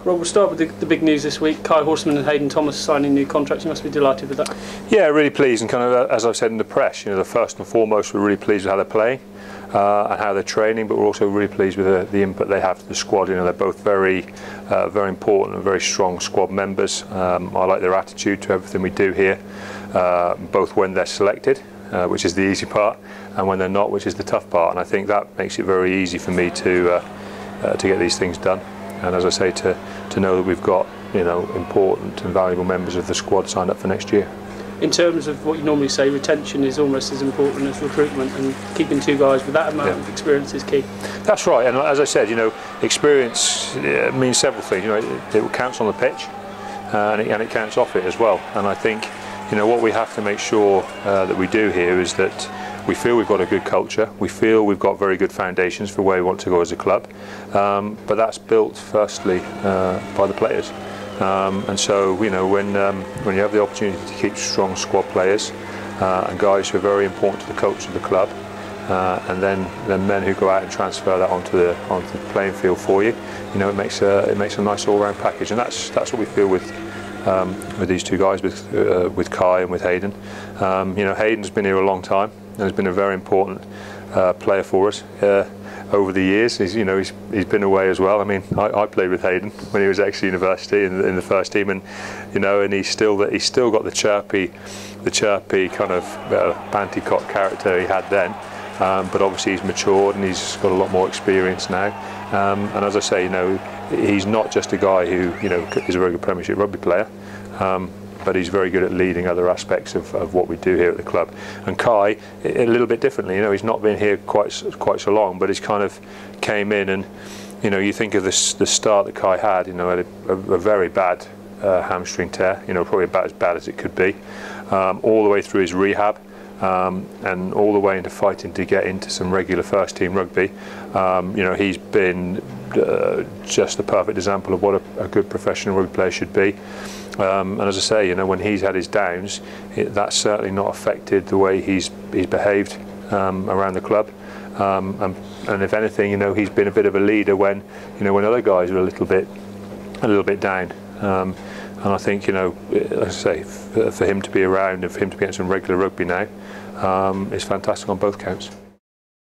Rob, we'll start with the big news this week. Kai Horstmann and Haydn Thomas signing new contracts. You must be delighted with that. Yeah, really pleased, and kind of as I've said in the press, the first and foremost, we're really pleased with how they're playing and how they're training, but we're also really pleased with the input they have to the squad. They're both very important and very strong squad members. I like their attitude to everything we do here, both when they're selected, which is the easy part, and when they're not, which is the tough part. And I think that makes it very easy for me to get these things done. And as I say, to know that we've got important and valuable members of the squad signed up for next year. In terms of what you normally say, retention is almost as important as recruitment, and keeping two guys with that amount of experience is key. That's right, and as I said, experience means several things. It counts on the pitch, and it counts off it as well. And I think what we have to make sure that we do here is that we feel we've got a good culture, we feel we've got very good foundations for where we want to go as a club, but that's built firstly by the players. And so when you have the opportunity to keep strong squad players and guys who are very important to the culture of the club, and then men who go out and transfer that onto the playing field for you, it makes a nice all-round package, and that's what we feel with these two guys, with Kai and with Hayden. Hayden's been here a long time and has been a very important player for us over the years. He's been away as well. I mean, I played with Hayden when he was at Exeter University in the first team, and and he's still got the chirpy kind of bantycock character he had then. But obviously he's matured and he's got a lot more experience now. And as I say, he's not just a guy who is a very good Premiership rugby player, but he's very good at leading other aspects of what we do here at the club. And Kai, a little bit differently. He's not been here quite so long, but he's kind of came in, and you think of the start that Kai had. Had a very bad hamstring tear. Probably about as bad as it could be, all the way through his rehab. And all the way into fighting to get into some regular first team rugby. He's been just the perfect example of what a good professional rugby player should be. And as I say, when he's had his downs, that's certainly not affected the way he's behaved around the club. And if anything, he's been a bit of a leader when other guys are a little bit down. And I think, as I say, for him to be around and for him to be getting some regular rugby now, is fantastic on both counts.